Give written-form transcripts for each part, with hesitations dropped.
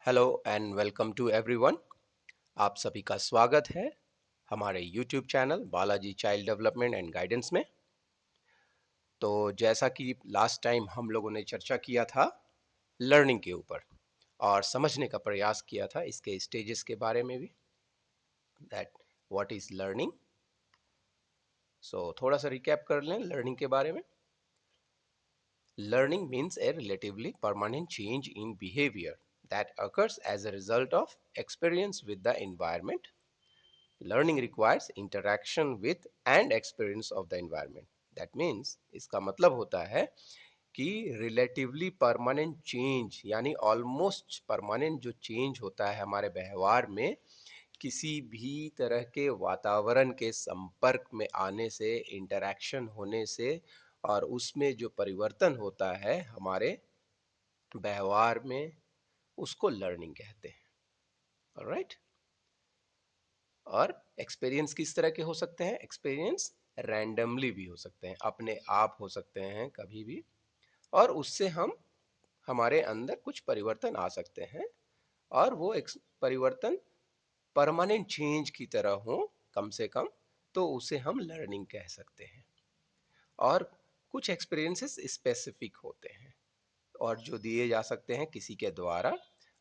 Hello and welcome to everyone. आप सभी का स्वागत है हमारे YouTube channel Balaji child development and guidance में। तो जैसा कि लास्ट टाइम हम लोगों ने चर्चा किया था लर्निंग के ऊपर और समझने का प्रयास किया था इसके स्टेजेस के बारे में भी, दैट व्हाट इज लर्निंग। सो थोड़ा सा रिकैप कर लें लर्निंग के बारे में। Learning means a relatively permanent change in behavior that occurs as a result of experience with the environment. Learning requires interaction with and experience of the environment. That means इसका मतलब होता है कि रिलेटिवली परमानेंट चेंज यानी almost permanent जो change होता है हमारे व्यवहार में किसी भी तरह के वातावरण के संपर्क में आने से, इंटरैक्शन होने से और उसमें जो परिवर्तन होता है हमारे व्यवहार में, उसको लर्निंग कहते हैं। ऑलराइट। और एक्सपीरियंस किस तरह के हो सकते हैं? एक्सपीरियंस रैंडमली भी हो सकते हैं, अपने आप हो सकते हैं कभी भी, और उससे हम हमारे अंदर कुछ परिवर्तन आ सकते हैं और वो परिवर्तन परमानेंट चेंज की तरह हो कम से कम, तो उसे हम लर्निंग कह सकते हैं। और कुछ एक्सपीरियंसेस स्पेसिफिक होते हैं और जो दिए जा सकते हैं किसी के द्वारा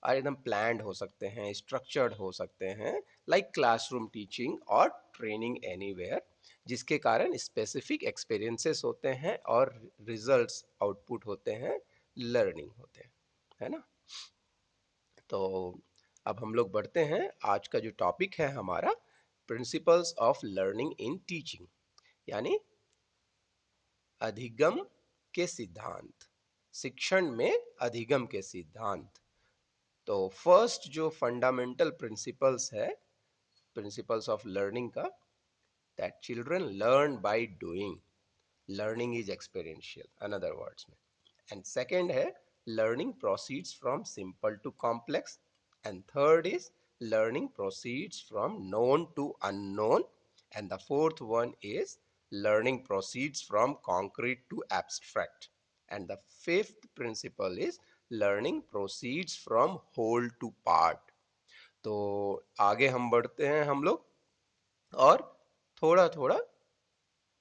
और एकदम प्लान्ड हो सकते हैं, स्ट्रक्चर्ड हो सकते हैं, लाइक क्लासरूम टीचिंग और ट्रेनिंग एनीवेयर, जिसके कारण स्पेसिफिक एक्सपीरियंसेस होते हैं और रिजल्ट्स आउटपुट होते हैं, लर्निंग होते हैं, है ना। तो अब हम लोग बढ़ते हैं। आज का जो टॉपिक है हमारा principles of learning in teaching, यानी अधिगम के सिद्धांत, शिक्षण में अधिगम के सिद्धांत। तो फर्स्ट जो फंडामेंटल प्रिंसिपल्स है, प्रिंसिपल्स ऑफ लर्निंग का, that children learn by doing, learning is experiential another words में। एंड सेकंड है learning proceeds from simple to complex, and third is learning proceeds from known to unknown, and the fourth one is learning proceeds from concrete to abstract, and the fifth principle is learning proceeds from whole to part। तो आगे हम बढ़ते हैं हम लोग और थोड़ा थोड़ा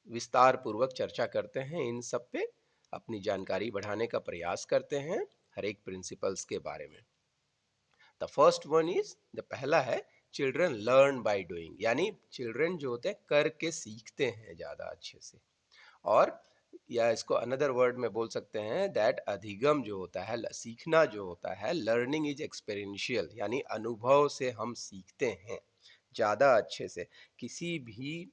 विस्तार पूर्वक चर्चा करते हैं इन सब पे, अपनी जानकारी बढ़ाने का प्रयास करते हैं हर एक प्रिंसिपल्स के बारे में। The first one is, the पहला है चिल्ड्रन लर्न बाय डूइंग, यानी चिल्ड्रन जो होते हैं करके सीखते हैं ज़्यादा अच्छे से। और या इसको अनदर वर्ड में बोल सकते हैं दैट अधिगम जो होता है, सीखना जो होता है, लर्निंग इज एक्सपीरियंशियल, यानी अनुभव से हम सीखते हैं ज़्यादा अच्छे से। किसी भी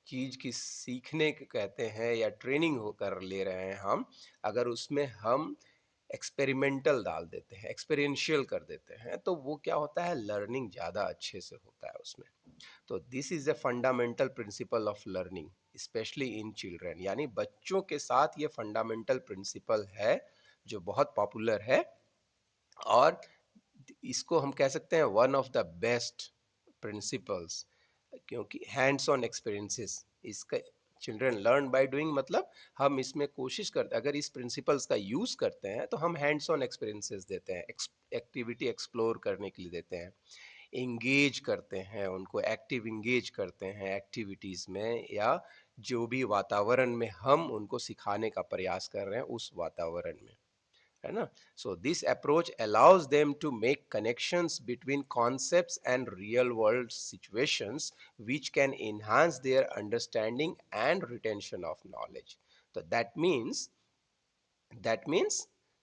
चीज की सीखने के कहते हैं या ट्रेनिंग हो कर ले रहे हैं हम, अगर उसमें हम एक्सपेरिमेंटल डाल देते हैं, एक्सपेरियंशियल कर देते हैं, तो वो क्या होता है, लर्निंग ज़्यादा अच्छे से होता है उसमें। तो this is a fundamental principle of learning specially in children, यानी बच्चों के साथ ये फंडामेंटल प्रिंसिपल है जो बहुत पॉपुलर है। और इसको हम कह सकते हैं one of the best principles, क्योंकि हैंड्स ऑन एक्सपीरियंसेस इसका, चिल्ड्रन लर्न बाय डूइंग मतलब हम इसमें कोशिश करते हैं, अगर इस प्रिंसिपल्स का यूज़ करते हैं तो हम हैंड्स ऑन एक्सपीरियंसेस देते हैं, एक्टिविटी एक्सप्लोर करने के लिए देते हैं, इंगेज करते हैं उनको, एक्टिव इंगेज करते हैं एक्टिविटीज़ में, या जो भी वातावरण में हम उनको सिखाने का प्रयास कर रहे हैं उस वातावरण में, है ना। So this approach allows them to make connections between concepts and real world situations which can enhance their understanding and retention of knowledge। तो that means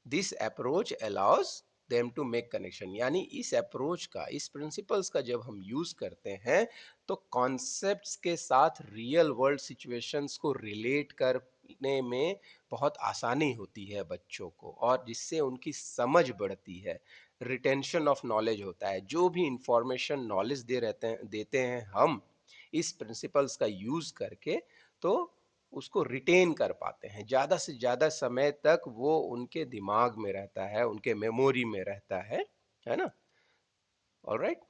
this approach allows them to make connection, यानी इस approach का, इस principles का जब हम use करते हैं तो कॉन्सेप्ट्स के साथ रियल वर्ल्ड सिचुएशंस को रिलेट करने में बहुत आसानी होती है बच्चों को, और जिससे उनकी समझ बढ़ती है, रिटेंशन ऑफ नॉलेज होता है। जो भी इंफॉर्मेशन नॉलेज देते हैं हम इस प्रिंसिपल्स का यूज करके, तो उसको रिटेन कर पाते हैं, ज़्यादा से ज़्यादा समय तक वो उनके दिमाग में रहता है, उनके मेमोरी में रहता है ना। Alright.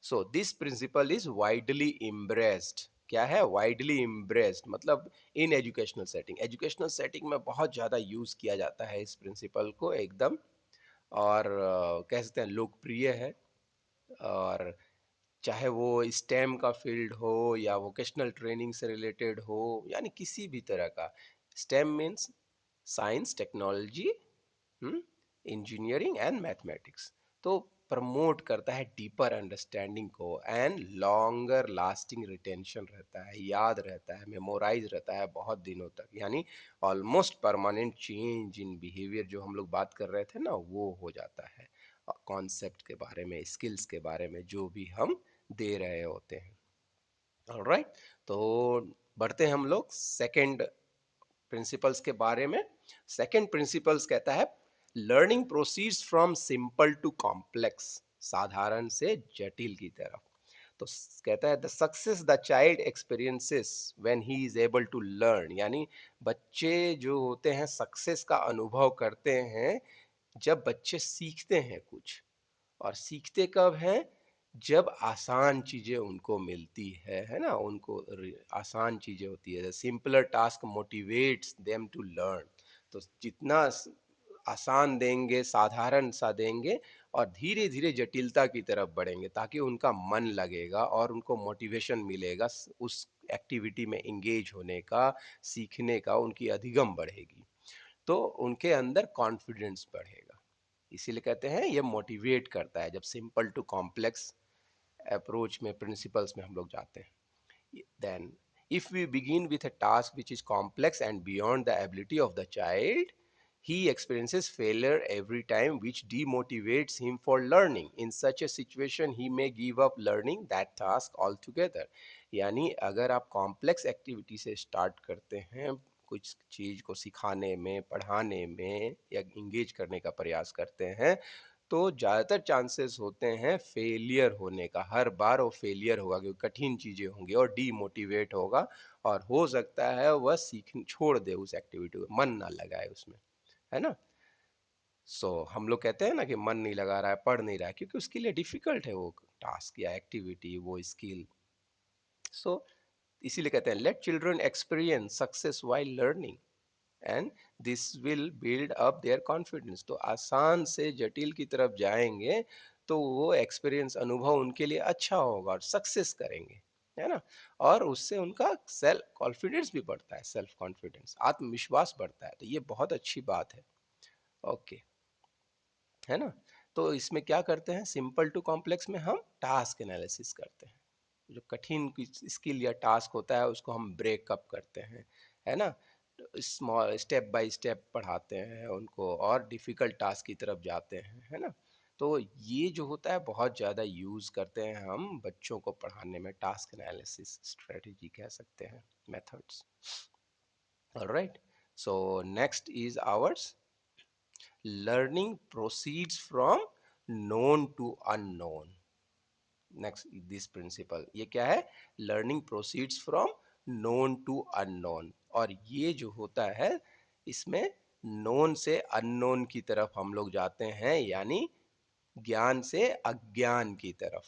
So this principle is widely embraced. क्या है वाइडली एम्ब्रेस्ड? मतलब in educational setting, educational setting में बहुत ज़्यादा यूज़ किया जाता है इस प्रिंसिपल को, एकदम और कह सकते हैं लोकप्रिय है। और चाहे वो स्टेम का फील्ड हो या वोकेशनल ट्रेनिंग से रिलेटेड हो, यानी किसी भी तरह का। Stem means science, technology, engineering and mathematics. तो प्रमोट करता है डीपर अंडरस्टैंडिंग को, एंड लॉन्गर लास्टिंग रिटेंशन रहता है, याद रहता है, मेमोराइज रहता है बहुत दिनों तक, यानी almost permanent change in behaviour जो हम लोग बात कर रहे थे ना, वो हो जाता है कॉन्सेप्ट के बारे में, स्किल्स के बारे में जो भी हम दे रहे होते हैं। ऑलराइट, तो बढ़ते हैं हम लोग सेकंड प्रिंसिपल्स के बारे में। सेकंड प्रिंसिपल्स कहता है learning proceeds from simple to complex, साधारण से जटिल की तरफ। तो कहता है the success the child experiences when he is able to learn, यानी बच्चे जो होते हैं सक्सेस का अनुभव करते हैं जब बच्चे सीखते हैं कुछ। और सीखते कब हैं? जब आसान चीजें उनको मिलती है ना, उनको आसान चीजें होती है। Simpler task motivates them to learn. तो जितना आसान देंगे, साधारण सा देंगे, और धीरे धीरे जटिलता की तरफ बढ़ेंगे ताकि उनका मन लगेगा और उनको मोटिवेशन मिलेगा उस एक्टिविटी में इंगेज होने का, सीखने का, उनकी अधिगम बढ़ेगी, तो उनके अंदर कॉन्फिडेंस बढ़ेगा। इसीलिए कहते हैं ये मोटिवेट करता है जब सिंपल टू कॉम्प्लेक्स अप्रोच में, प्रिंसिपल्स में हम लोग जाते हैं। Then if we begin with a task which is complex and beyond the ability of the child, he experiences failure every time, which demotivates him for learning. In such a situation he may give up learning that task altogether. यानी अगर आप complex activity से start करते हैं, कुछ चीज़ को सिखाने में, पढ़ाने में या इंगेज करने का प्रयास करते हैं, तो ज़्यादातर चांसेस होते हैं फेलियर होने का। हर बार वो फेलियर होगा क्योंकि कठिन चीज़ें होंगी और डीमोटिवेट होगा, और हो सकता है वह सीख छोड़ दे उस एक्टिविटी को, मन ना लगाए उसमें, है ना। हम लोग कहते हैं ना कि मन नहीं लगा रहा है, पढ़ नहीं रहा है, क्योंकि उसके लिए डिफिकल्ट है वो टास्क या एक्टिविटी, वो स्किल। सो इसीलिए कहते हैं let children experience success while learning and this will build up there confidence. तो आसान से जटिल की तरफ जाएंगे तो वो एक्सपीरियंस, अनुभव उनके लिए अच्छा होगा और सक्सेस करेंगे, है ना। और उससे उनका सेल्फ कॉन्फिडेंस भी बढ़ता है, सेल्फ कॉन्फिडेंस, आत्मविश्वास बढ़ता है। तो ये बहुत अच्छी बात है। ओके, है ना। तो इसमें क्या करते हैं, सिंपल टू कॉम्प्लेक्स में हम टास्क एनालिसिस करते हैं। जो कठिन स्किल या टास्क होता है उसको हम ब्रेकअप करते हैं, है ना। स्मॉल स्टेप बाय स्टेप पढ़ाते हैं उनको और डिफिकल्ट टास्क की तरफ जाते हैं, है ना। तो ये जो होता है बहुत ज़्यादा यूज़ करते हैं हम बच्चों को पढ़ाने में, टास्क एनालिसिस स्ट्रेटजी कह सकते हैं, methods. Alright, so next is ours learning proceeds from known to unknown। Next this principle, ये क्या है, learning proceeds from known to unknown. और ये जो होता है इसमें नोन से अननोन की तरफ हम लोग जाते हैं, यानी ज्ञान से अज्ञान की तरफ,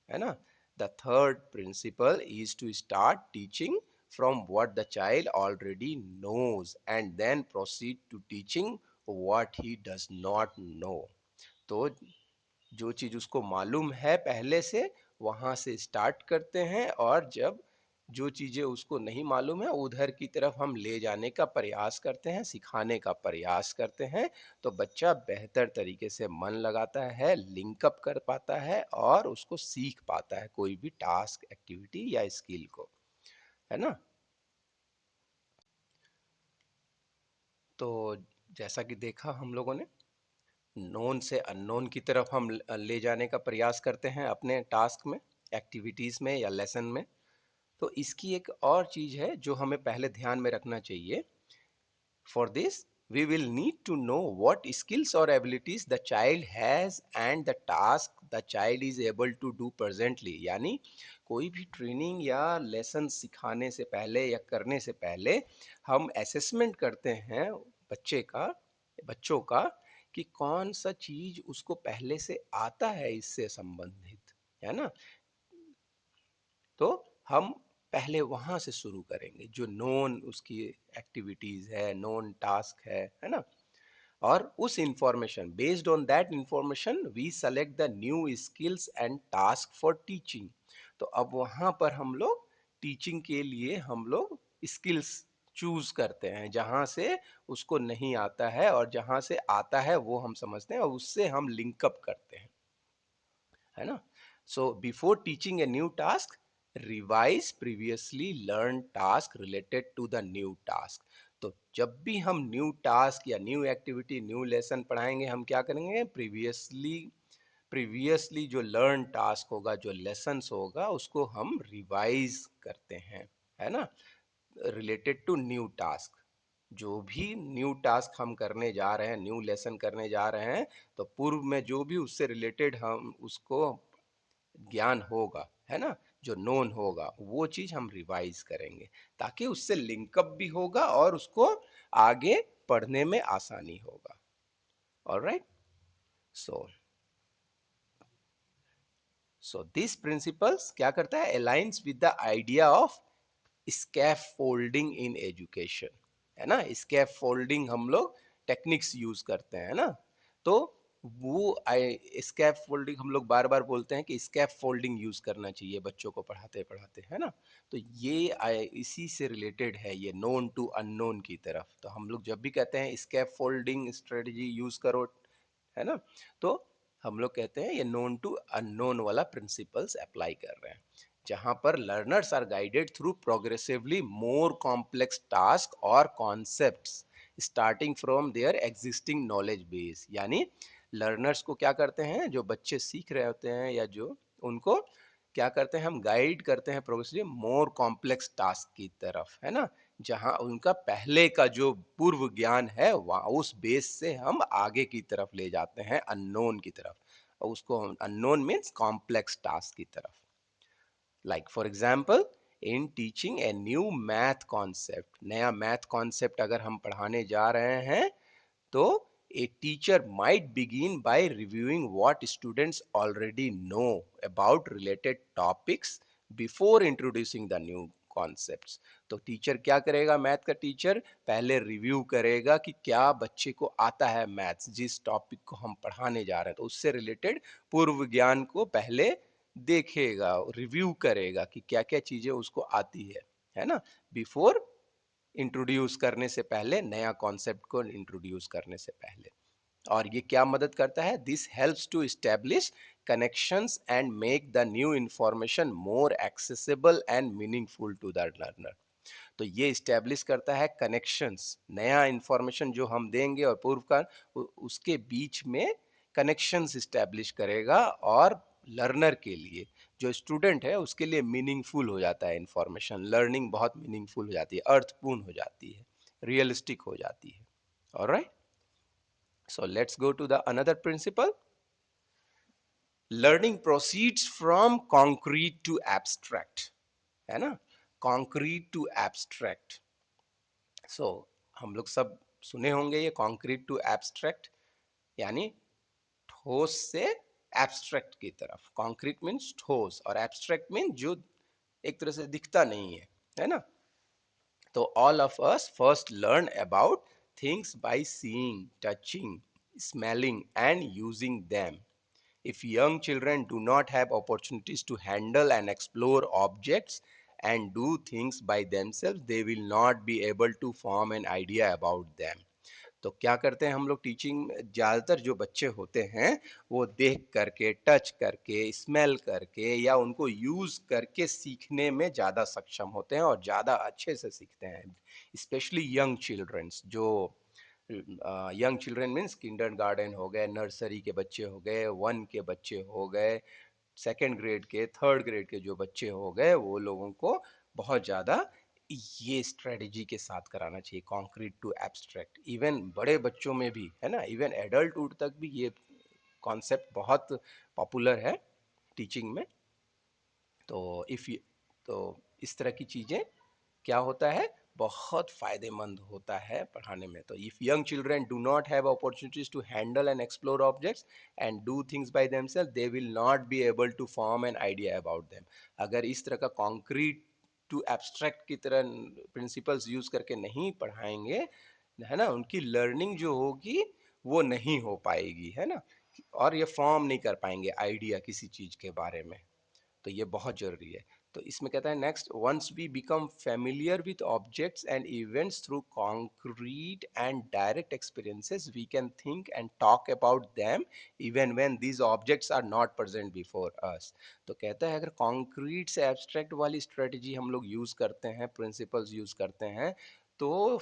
है ना। The third principle is to start teaching from what the child already knows and then proceed to teaching what he does not know. तो जो चीज़ उसको मालूम है पहले से, वहाँ से स्टार्ट करते हैं, और जब जो चीज़ें उसको नहीं मालूम है उधर की तरफ हम ले जाने का प्रयास करते हैं, सिखाने का प्रयास करते हैं। तो बच्चा बेहतर तरीके से मन लगाता है, लिंकअप कर पाता है और उसको सीख पाता है कोई भी टास्क, एक्टिविटी या स्किल को, है ना। तो जैसा कि देखा हम लोगों ने, नोन से अननोन की तरफ हम ले जाने का प्रयास करते हैं अपने टास्क में, एक्टिविटीज़ में या लेसन में। तो इसकी एक और चीज़ है जो हमें पहले ध्यान में रखना चाहिए। For this, we will need to know what skills or abilities the child has and the task the child is able to do presently। यानी कोई भी ट्रेनिंग या लेसन सिखाने से पहले या करने से पहले हम असेसमेंट करते हैं बच्चे का, बच्चों का, कि कौन सा चीज उसको पहले से आता है इससे संबंधित, है ना। तो हम पहले वहाँ से शुरू करेंगे जो नोन उसकी एक्टिविटीज़ है, नोन टास्क है ना। और उस information, based on that information we select the new skills and task for teaching. तो अब वहाँ पर हम लोग टीचिंग के लिए हम लोग स्किल्स चूज करते हैं, जहाँ से उसको नहीं आता है और जहाँ से आता है वो हम समझते हैं और उससे हम लिंकअप करते हैं, है ना। So before teaching a new task, revise previously learn task related to the new task. तो जब भी हम न्यू टास्क या न्यू एक्टिविटी, न्यू लेसन पढ़ाएंगे, हम क्या करेंगे, प्रीवियसली जो लर्न टास्क होगा, जो लेसन्स होगा, उसको हम रिवाइज करते हैं, है ना, रिलेटेड टू न्यू टास्क। जो भी न्यू टास्क हम करने जा रहे हैं, न्यू लेसन करने जा रहे हैं, तो पूर्व में जो भी उससे रिलेटेड हम उसको ज्ञान होगा, है ना, जो नोन होगा, वो चीज हम रिवाइज करेंगे, ताकि उससे लिंकअप भी होगा और उसको आगे पढ़ने में आसानी होगा। Alright. So so this principles क्या करता है, aligns with the idea of scaffolding in education, है ना। स्कैफोल्डिंग हम लोग टेक्निक्स यूज करते हैं ना, तो वो स्कैफोल्डिंग हम लोग बार बार बोलते हैं कि स्कैफोल्डिंग यूज करना चाहिए बच्चों को पढ़ाते पढ़ाते, है ना। तो ये इसी से रिलेटेड है, ये नोन टू अननोन की तरफ। तो हम लोग जब भी कहते हैं स्कैफोल्डिंग स्ट्रेटजी यूज करो, है ना, तो हम लोग कहते हैं ये नोन टू अननोन वाला प्रिंसिपल्स अप्लाई कर रहे हैं, जहां पर learners are guided through progressively more complex task और concepts starting from their existing knowledge base. यानी लर्नर्स को क्या करते हैं, जो बच्चे सीख रहे होते हैं या जो, उनको क्या करते हैं, हम गाइड करते हैं प्रोग्रेसिवली मोर कॉम्प्लेक्स टास्क की तरफ, है ना, जहां उनका पहले का जो पूर्व ज्ञान है वहाँ उस बेस से हम आगे की तरफ ले जाते हैं, अननोन की तरफ, और उसको अननोन मीन्स कॉम्प्लेक्स टास्क की तरफ। Like for example, in teaching a new math concept, नया मैथ कॉन्सेप्ट अगर हम पढ़ाने जा रहे हैं, तो a teacher might begin by reviewing what students already know about related topics before introducing the new concepts। तो टीचर क्या करेगा, मैथ का टीचर पहले रिव्यू करेगा कि क्या बच्चे को आता है मैथ्स, जिस टॉपिक को हम पढ़ाने जा रहे हैं, तो उससे रिलेटेड पूर्व ज्ञान को पहले देखेगा, रिव्यू करेगा कि क्या क्या चीजें उसको आती है ना, बिफोर इंट्रोड्यूस करने से पहले, नया कॉन्सेप्ट को इंट्रोड्यूस करने से पहले। और ये क्या मदद करता है, this helps to establish connections and make the new information more accessible and meaningful to the learner. तो ये इस्टेब्लिश करता है कनेक्शंस, नया इंफॉर्मेशन जो हम देंगे और पूर्व का, उसके बीच में कनेक्शंस इस्टेब्लिश करेगा, और लर्नर के लिए, जो स्टूडेंट है उसके लिए मीनिंगफुल हो जाता है इंफॉर्मेशन, लर्निंग बहुत मीनिंगफुल हो जाती है, अर्थपूर्ण हो जाती है, रियलिस्टिक हो जाती है। Alright. So let's go to the another principle, learning proceeds from concrete to abstract, है ना, कॉन्क्रीट टू एब्स्ट्रैक्ट। सो हम लोग सब सुने होंगे ये कॉन्क्रीट टू एब्स्ट्रैक्ट, यानी ठोस से एब्स्ट्रैक्ट की तरफ। कॉन्क्रीट मीन्स ठोस और एब्स्ट्रैक्ट मीन जो एक तरह से दिखता नहीं है ना। तो all of us first learn about things by seeing, touching, smelling and using them. If young children do not have opportunities to handle and explore objects and do things by themselves, they will not be able to form an idea about them. तो क्या करते हैं हम लोग teaching में, ज़्यादातर जो बच्चे होते हैं वो देख करके, टच करके, स्मेल करके या उनको यूज़ करके सीखने में ज़्यादा सक्षम होते हैं और ज़्यादा अच्छे से सीखते हैं, स्पेशली यंग चिल्ड्रंस। जो young children means Kinder garden हो गए, नर्सरी के बच्चे हो गए, वन के बच्चे हो गए, सेकेंड ग्रेड के, थर्ड ग्रेड के जो बच्चे हो गए, वो लोगों को बहुत ज़्यादा ये स्ट्रेटजी के साथ कराना चाहिए, कॉन्क्रीट टू एब्स्ट्रैक्ट। इवन बड़े बच्चों में भी, है ना, इवन एडल्टहुड तक भी ये कॉन्सेप्ट बहुत पॉपुलर है टीचिंग में। तो तो इस तरह की चीज़ें क्या होता है, बहुत फायदेमंद होता है पढ़ाने में। तो if young children do not have opportunities to handle and explore objects and do things by themselves, they will not be able to form an idea about them. अगर इस तरह का कॉन्क्रीट टू एब्स्ट्रैक्ट की तरह principles use करके नहीं पढ़ाएंगे, है ना, उनकी लर्निंग जो होगी वो नहीं हो पाएगी, है ना। और ये फॉर्म नहीं कर पाएंगे आइडिया किसी चीज़ के बारे में। तो ये बहुत जरूरी है। तो इसमें कहता है next, once we become familiar with objects and events through concrete and direct experiences we can think and talk about them even when these objects are not present before us. तो कहता है अगर कॉन्क्रीट से abstract वाली strategy हम लोग use करते हैं, प्रिंसिपल्स यूज करते हैं, तो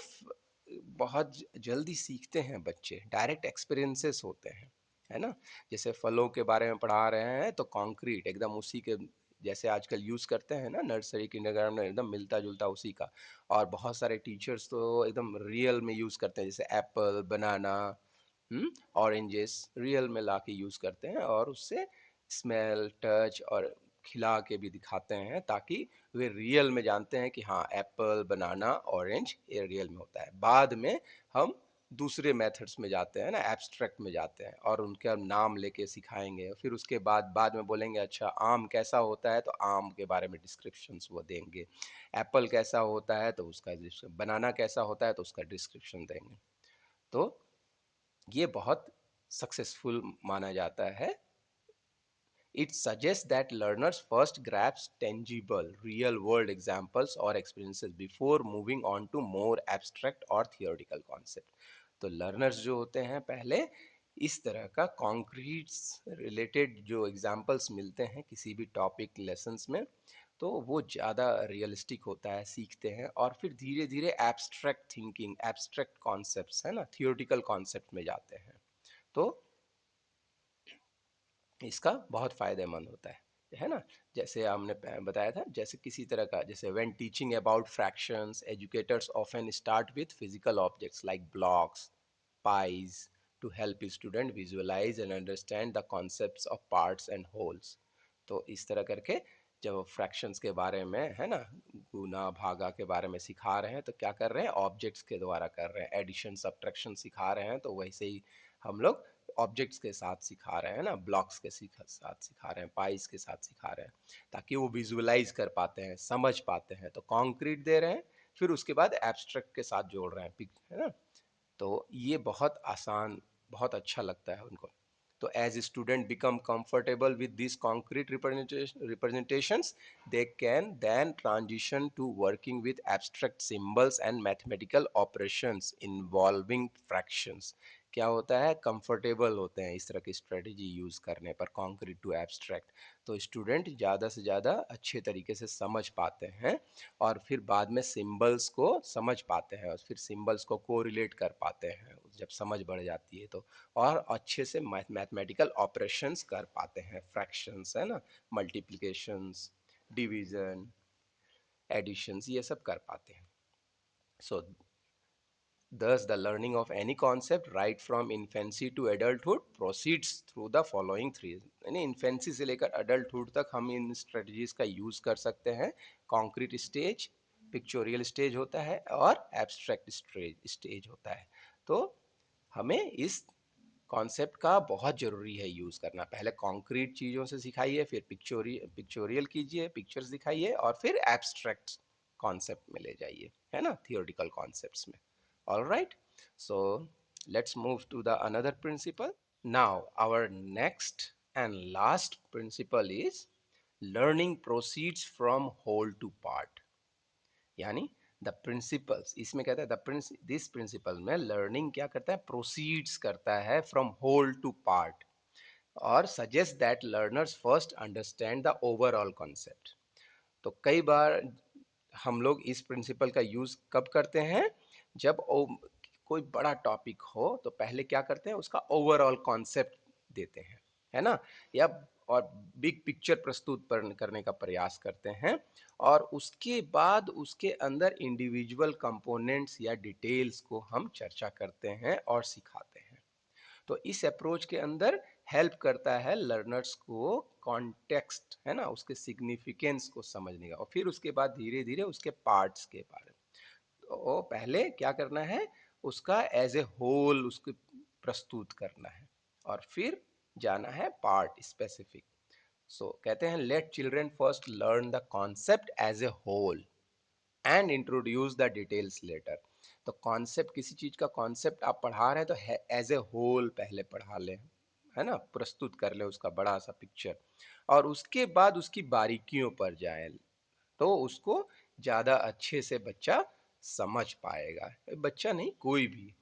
बहुत जल्दी सीखते हैं बच्चे, डायरेक्ट एक्सपीरियंसेस होते हैं, है ना। जैसे फलों के बारे में पढ़ा रहे हैं तो कंक्रीट एकदम उसी के जैसे आजकल यूज़ करते हैं ना, नर्सरी किंडरगार्टन में एकदम मिलता जुलता उसी का। और बहुत सारे टीचर्स तो एकदम रियल में यूज़ करते हैं, जैसे एप्पल, बनाना, ऑरेंजेस रियल में ला के यूज़ करते हैं और उससे स्मेल, टच और खिला के भी दिखाते हैं, ताकि वे रियल में जानते हैं कि हाँ एप्पल, बनाना, ऑरेंज ये रियल में होता है। बाद में हम दूसरे मेथड्स में जाते हैं ना, एब्स्ट्रैक्ट में जाते हैं और उनका नाम लेके सिखाएंगे। फिर उसके बाद बाद में बोलेंगे अच्छा आम कैसा होता है, तो आम के बारे में डिस्क्रिप्शंस वो देंगे। एप्पल कैसा होता है तो उसका डिस्क्रिप्शन, बनाना कैसा होता है तो उसका डिस्क्रिप्शन देंगे। तो ये बहुत सक्सेसफुल माना जाता है। It suggests that learners first grasp tangible, real world examples or experiences before moving on to more abstract or theoretical concepts. तो लर्नर्स जो होते हैं पहले इस तरह का कॉन्क्रीट रिलेटेड जो एग्जाम्पल्स मिलते हैं किसी भी टॉपिक लेसन्स में, तो वो ज़्यादा रियलिस्टिक होता है, सीखते हैं और फिर धीरे धीरे एब्स्ट्रैक्ट थिंकिंग, एब्स्ट्रैक्ट कॉन्सेप्ट्स है ना, थियोरटिकल कॉन्सेप्ट में जाते हैं। तो इसका बहुत फायदेमंद होता है ना। जैसे हमने बताया था, जैसे किसी तरह का, जैसे when teaching about fractions educators often start with physical objects like blocks, pies, to help student visualize and understand the concepts of parts and wholes. तो इस तरह करके जब फ्रैक्शंस के बारे में, है ना, गुना भागा के बारे में सिखा रहे हैं तो क्या कर रहे हैं, ऑब्जेक्ट्स के द्वारा कर रहे हैं। एडिशन सब्ट्रैक्शन सिखा रहे हैं तो वैसे ही हम लोग ऑब्जेक्ट्स के साथ सिखा रहे हैं ना, ब्लॉक्स के साथ सिखा रहे हैं, पाइस के साथ सिखा रहे हैं, ताकि वो विजुअलाइज कर पाते हैं, समझ पाते हैं। तो कॉन्क्रीट दे रहे हैं, फिर उसके बाद एब्स्ट्रैक्ट के साथ जोड़ रहे हैं, है ना। तो ये बहुत आसान, बहुत अच्छा लगता है उनको। तो as student become comfortable with this concrete representations, they can then transition to working with abstract symbols and mathematical operations involving fractions. क्या होता है, कंफर्टेबल होते हैं इस तरह की स्ट्रेटजी यूज़ करने पर, कॉन्क्रीट टू एब्स्ट्रैक्ट। तो स्टूडेंट ज़्यादा से ज़्यादा अच्छे तरीके से समझ पाते हैं और फिर बाद में सिंबल्स को समझ पाते हैं और फिर सिंबल्स को कोरिलेट कर पाते हैं जब समझ बढ़ जाती है तो। और अच्छे से मैथमेटिकल ऑपरेशंस कर पाते हैं, फ्रैक्शंस है ना, मल्टीप्लिकेशंस, डिवीजन, एडिशंस, ये सब कर पाते हैं। सो thus the learning of any concept right from infancy to adulthood proceeds through the following three, यानी इन्फेंसी से लेकर अडल्टहुड तक हम इन स्ट्रेटजीज का यूज कर सकते हैं। कॉन्क्रीट स्टेज, पिक्चोरियल स्टेज होता है और एब्स्ट्रैक्ट स्टेज होता है। तो हमें इस कॉन्सेप्ट का बहुत ज़रूरी है यूज़ करना। पहले कॉन्क्रीट चीज़ों से सिखाइए, फिर पिक्चोरियल कीजिए, पिक्चर्स दिखाइए और फिर एब्स्ट्रैक्ट कॉन्सेप्ट में ले जाइए, है ना, थियोरटिकल कॉन्सेप्ट्स में। All right, so let's move to the another principle. Now our next and last principle is learning proceeds from whole to part. यानी द प्रिंसिपल्स, इसमें कहता है दिस प्रिंसिपल में लर्निंग क्या करता है, प्रोसीड्स करता है फ्रॉम होल टू पार्ट और suggest that learners first understand the overall concept. तो कई बार हम लोग इस प्रिंसिपल का यूज कब करते हैं, जब कोई बड़ा टॉपिक हो तो पहले क्या करते हैं, उसका ओवरऑल कॉन्सेप्ट देते हैं, है ना, या और बिग पिक्चर प्रस्तुत करने का प्रयास करते हैं और उसके बाद उसके अंदर इंडिविजुअल कंपोनेंट्स या डिटेल्स को हम चर्चा करते हैं और सिखाते हैं। तो इस अप्रोच के अंदर हेल्प करता है लर्नर्स को कॉन्टेक्स्ट, है ना, उसके सिग्निफिकेंस को समझने का, और फिर उसके बाद धीरे धीरे उसके पार्ट्स के बारे में। तो पहले क्या करना है, उसका एज ए होल उसको प्रस्तुत करना है और फिर जाना है पार्ट स्पेसिफिक। सो कहते हैं let children first learn the concept as a whole and introduce the details later. तो कॉन्सेप्ट, किसी चीज़ का कॉन्सेप्ट आप पढ़ा रहे हैं तो एज ए होल पहले पढ़ा लें, है ना, प्रस्तुत कर ले उसका बड़ा सा पिक्चर, और उसके बाद उसकी बारीकियों पर जाएं, तो उसको ज़्यादा अच्छे से बच्चा समझ पाएगा। बच्चा नहीं, कोई भी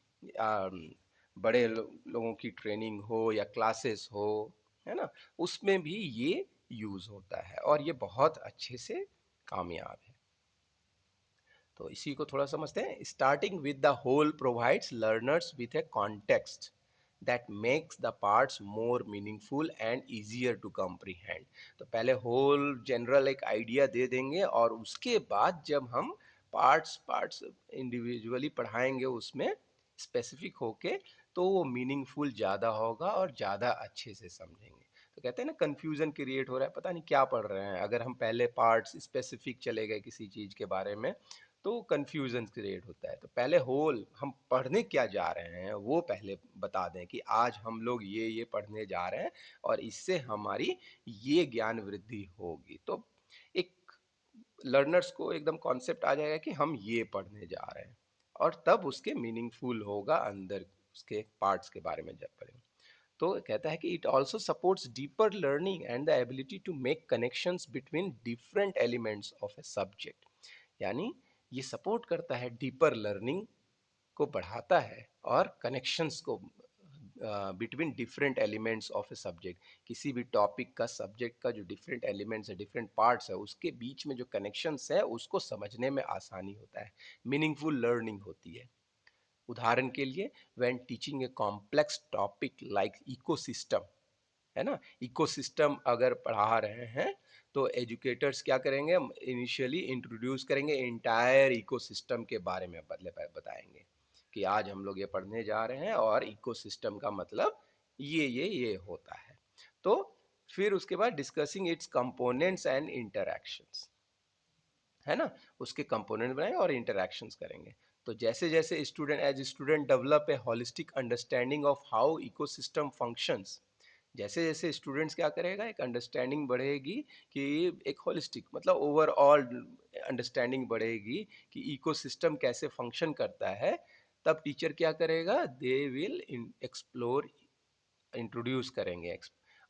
बड़े लोगों की ट्रेनिंग हो या क्लासेस हो, है ना, उसमें भी ये यूज़ होता है और ये बहुत अच्छे से कामयाब है। तो इसी को थोड़ा समझते हैं। Starting with the whole provides learners with a context that makes the parts more meaningful and easier to comprehend. तो पहले होल जनरल एक आइडिया दे देंगे और उसके बाद जब हम पार्ट्स पार्ट्स इंडिविजुअली पढ़ाएंगे उसमें स्पेसिफिक होके, तो वो मीनिंगफुल ज़्यादा होगा और ज़्यादा अच्छे से समझेंगे। तो कहते हैं ना, कन्फ्यूज़न क्रिएट हो रहा है, पता नहीं क्या पढ़ रहे हैं। अगर हम पहले पार्ट्स स्पेसिफिक चले गए किसी चीज़ के बारे में तो कन्फ्यूज़न क्रिएट होता है। तो पहले होल हम पढ़ने क्या जा रहे हैं वो पहले बता दें कि आज हम लोग ये पढ़ने जा रहे हैं और इससे हमारी ये ज्ञान वृद्धि होगी। तो एक लर्नर्स को एकदम कॉन्सेप्ट आ जाएगा कि हम ये पढ़ने जा रहे हैं, और तब उसके मीनिंगफुल होगा अंदर उसके पार्ट्स के बारे में जब पढ़ेंगे। तो कहता है कि it also supports deeper learning and the ability to make connections between different elements of a subject. यानी ये सपोर्ट करता है डीपर लर्निंग को, बढ़ाता है, और कनेक्शंस को between different elements of a subject. किसी भी टॉपिक का, सब्जेक्ट का जो डिफरेंट एलिमेंट्स है, डिफरेंट पार्ट्स है, उसके बीच में जो कनेक्शंस है उसको समझने में आसानी होता है, मीनिंगफुल लर्निंग होती है। उदाहरण के लिए, when teaching a complex topic like ecosystem, है ना, इकोसिस्टम अगर पढ़ा रहे हैं तो एजुकेटर्स क्या करेंगे, इनिशियली इंट्रोड्यूस करेंगे इंटायर इकोसिस्टम के बारे में, बदले बताएंगे कि आज हम लोग ये पढ़ने जा रहे हैं और इकोसिस्टम का मतलब ये होता है। तो फिर उसके बाद discussing it's components and interactions, है ना, उसके कंपोनेंट बनाएंगे और इंटरैक्शंस करेंगे। तो जैसे जैसे student develop a holistic understanding of how ecosystem functions, जैसे जैसे स्टूडेंट्स क्या करेगा, एक अंडरस्टैंडिंग बढ़ेगी कि एक होलिस्टिक मतलब ओवरऑल अंडरस्टैंडिंग बढ़ेगी कि इकोसिस्टम कैसे फंक्शन करता है, तब टीचर क्या करेगा, दे विल एक्सप्लोर, इंट्रोड्यूस करेंगे,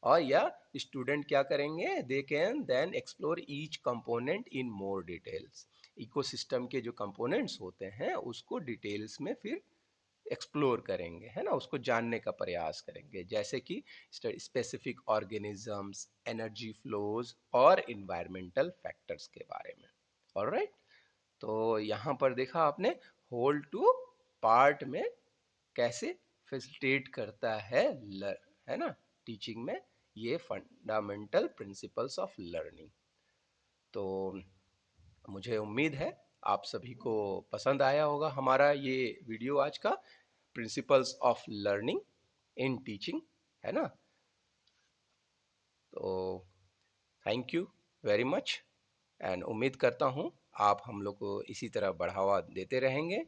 और या स्टूडेंट क्या करेंगे, they can then explore each component in more details. Ecosystem के जो कंपोनेंट्स होते हैं उसको डिटेल्स में फिर एक्सप्लोर करेंगे, है ना, उसको जानने का प्रयास करेंगे, जैसे कि स्पेसिफिक ऑर्गेनिजम्स, एनर्जी फ्लोज और इन्वायरमेंटल फैक्टर्स के बारे में। ऑलराइट, तो यहाँ पर देखा आपने होल टू पार्ट में कैसे फैसिलिटेट करता है है ना, टीचिंग में, ये फंडामेंटल प्रिंसिपल्स ऑफ लर्निंग। तो मुझे उम्मीद है आप सभी को पसंद आया होगा हमारा ये वीडियो आज का, principles of learning in teaching, है ना। तो thank you very much, and उम्मीद करता हूँ आप हम लोग को इसी तरह बढ़ावा देते रहेंगे,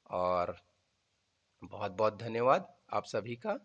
और बहुत बहुत धन्यवाद आप सभी का।